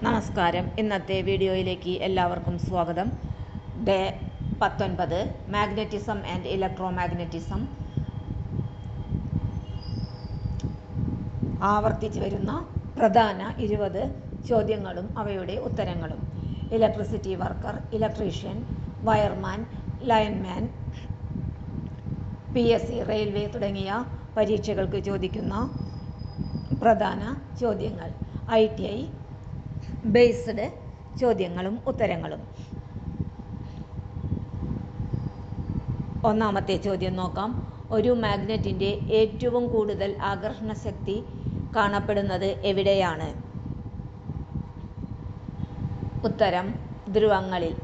നമസ്കാരം. ഇന്നത്തെ വീഡിയോയിലേക്ക് എല്ലാവർക്കും സ്വാഗതം. Day 19 magnetism and electromagnetism. ആവർത്തിച്ചു വരുന്ന പ്രധാന 20 ചോദ്യങ്ങളും അവയുടെ ഉത്തരങ്ങളും. Electricity worker, electrician, wireman, lineman, PSC, railway തുടങ്ങിയ പരീക്ഷകൾക്ക് ചോദിക്കുന്ന പ്രധാന ചോദ്യങ്ങൾ. ITI ബേസ്ഡ് ചോദ്യങ്ങളും ഉത്തരങ്ങളും. ഒന്നാമത്തെ ചോദ്യം നോക്കാം. ഒരു മാഗ്നറ്റിൻ്റെ ഏറ്റവും കൂടുതൽ ആകർഷണ ശക്തി കാണപ്പെടുന്നത് എവിടെയാണ്? ഉത്തരം ധ്രുവങ്ങളിൽ,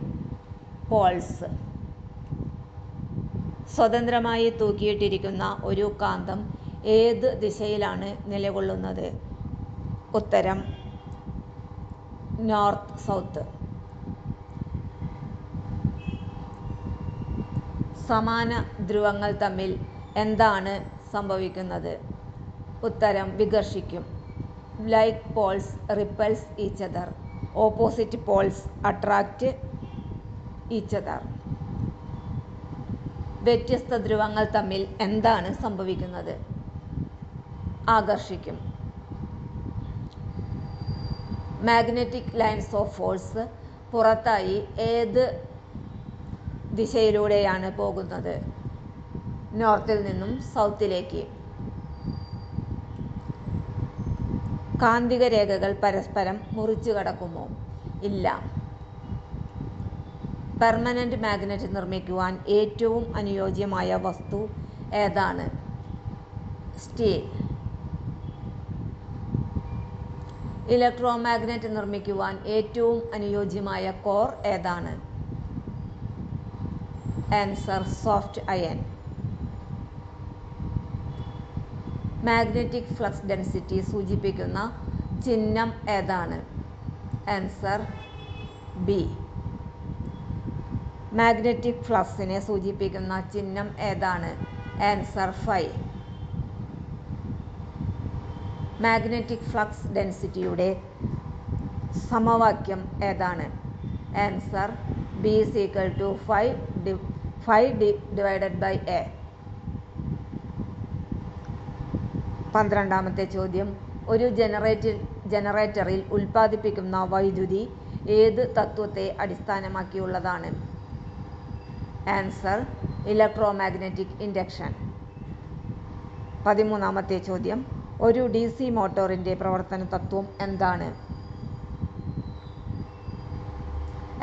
പോൾസ്. സ്വതന്ത്രമായി തൂക്കിയിട്ടിരിക്കുന്ന ഒരു കാന്തം ഏത് ദിശയിലാണ് നിലകൊള്ളുന്നത്? ഉത്തരം നോർത്ത് സൗത്ത്. സമാന ധ്രുവങ്ങൾ തമ്മിൽ എന്താണ് സംഭവിക്കുന്നത്? ഉത്തരം വികർഷിക്കും. Like poles repels each other. Opposite poles attract each other. വ്യത്യസ്ത ധ്രുവങ്ങൾ തമ്മിൽ എന്താണ് സംഭവിക്കുന്നത്? ആകർഷിക്കും. മാഗ്നറ്റിക് ലൈൻസ് ഓഫ് ഫോഴ്സ് പുറത്തായി ഏത് ദിശയിലൂടെയാണ് പോകുന്നത്? നോർത്തിൽ നിന്നും സൗത്തിലേക്ക്. കാന്തിക രേഖകൾ പരസ്പരം മുറിച്ചു കടക്കുമോ? ഇല്ല. പെർമനന്റ് മാഗ്നറ്റ് നിർമ്മിക്കുവാൻ ഏറ്റവും അനുയോജ്യമായ വസ്തു ഏതാണ്? സ്റ്റീൽ. ഇലക്ട്രോമാഗ്നറ്റ് നിർമ്മിക്കുവാൻ ഏറ്റവും അനുയോജ്യമായ കോർ ഏതാണ്? Answer soft iron. Magnetic flux density സൂചിപ്പിക്കുന്ന ചിഹ്നം ഏതാണ്? Answer B. മാഗ്നറ്റിക് ഫ്ലക്സിനെ സൂചിപ്പിക്കുന്ന ചിഹ്നം ഏതാണ്? Answer phi. മാഗ്നറ്റിക് ഫ്ലക്സ് ഡെൻസിറ്റിയുടെ സമവാക്യം ഏതാണ്? Answer B = 5/A. 12ാമത്തെ ചോദ്യം. ഒരു ജനറേറ്ററിൽ ഉൽപ്പാദിപ്പിക്കുന്ന വൈദ്യുതി ഏത് തത്വത്തെ അടിസ്ഥാനമാക്കിയുള്ളതാണ്? Answer electromagnetic induction. 13ാമത്തെ ചോദ്യം. ഒരു DC മോട്ടോറിൻ്റെ പ്രവർത്തന തത്വം എന്താണ്?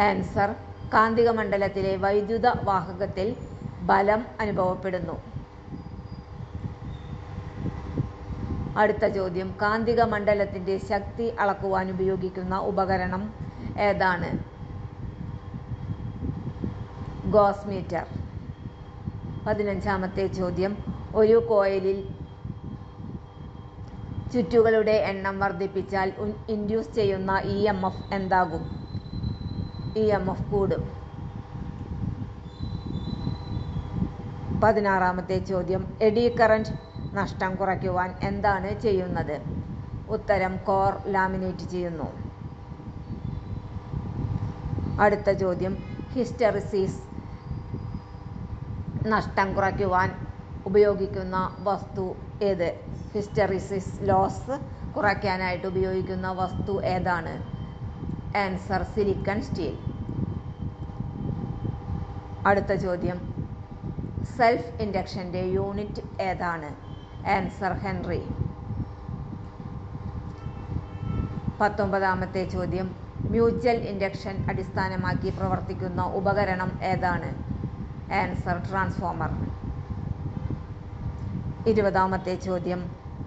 ആൻസർ കാന്തിക മണ്ഡലത്തിലെ വൈദ്യുത വാഹകത്തിൽ ബലം അനുഭവപ്പെടുന്നു. അടുത്ത ചോദ്യം. കാന്തിക മണ്ഡലത്തിൻ്റെ ശക്തി അളക്കുവാൻ ഉപയോഗിക്കുന്ന ഉപകരണം ഏതാണ്? Goes metre. 15ാമത്തെ ചോദ്യം. ഒരു കോയിലിൽ ചുറ്റുകളുടെ എണ്ണം വർദ്ധിപ്പിച്ചാൽ ഇൻഡ്യൂസ് ചെയ്യുന്ന EMF എന്താകും? EMF കൂടും. 16ാമത്തെ ചോദ്യം. എഡി കറന്റ് നഷ്ടം കുറയ്ക്കുവാൻ എന്താണ് ചെയ്യുന്നത്? ഉത്തരം കോർ ലാമിനേറ്റ് ചെയ്യുന്നു. അടുത്ത ചോദ്യം. ഹിസ്റ്ററിസിസ് നഷ്ടം കുറയ്ക്കുവാൻ ഉപയോഗിക്കുന്ന വസ്തു ഏത്? ഹിസ്റ്ററിസിസ് ലോസ് കുറയ്ക്കാനായിട്ട് ഉപയോഗിക്കുന്ന വസ്തു ഏതാണ്? Answer silicon steel. അടുത്ത ചോദ്യം. സെൽഫ് ഇൻഡക്ഷൻ്റെ യൂണിറ്റ് ഏതാണ്? Answer henry. 19ാമത്തെ ചോദ്യം. മ്യൂച്വൽ ഇൻഡക്ഷൻ അടിസ്ഥാനമാക്കി പ്രവർത്തിക്കുന്ന ഉപകരണം ഏതാണ്? Answer transformer. 20ാമത്തെ ചോദ്യം.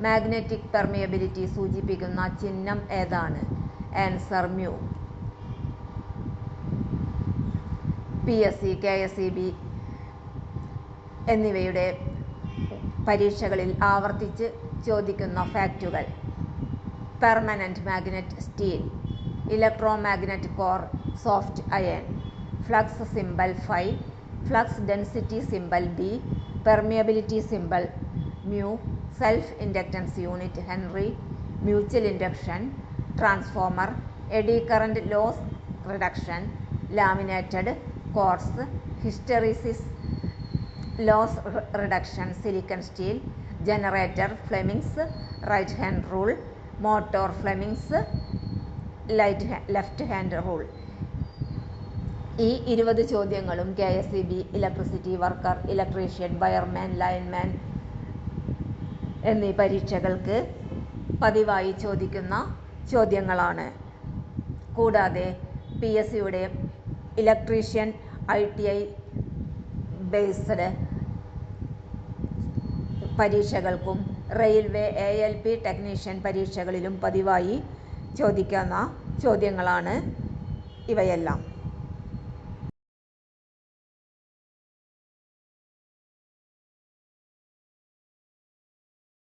മാഗ്നറ്റിക് പെർമിയബിലിറ്റി സൂചിപ്പിക്കുന്ന ചിഹ്നം ഏതാണ്? Answer mu. PSC, KSEB എന്നിവയുടെ പരീക്ഷകളിൽ ആവർത്തിച്ച് ചോദിക്കുന്ന ഫാക്റ്റുകൾ. Permanent magnet steel. Electromagnet core soft iron. Flux symbol phi. Flux density symbol B. Permeability symbol mu. Self inductance unit henry. Mutual induction, transformer eddy current loss reduction, laminated cores, hysteresis loss reduction, silicon steel, generator, Fleming's right hand rule, motor, Fleming's left hand rule. ഈ 20 ചോദ്യങ്ങളും KSEB electricity worker, electrician, wireman, lineman എന്നീ പരീക്ഷകൾക്ക് പതിവായി ചോദിക്കുന്ന ചോദ്യങ്ങളാണ്. കൂടാതെ PSCയുടെ electrician, ITI based പരീക്ഷകൾക്കും railway ALP technician പരീക്ഷകളിലും പതിവായി ചോദിക്കുന്ന ചോദ്യങ്ങളാണ് ഇവയെല്ലാം.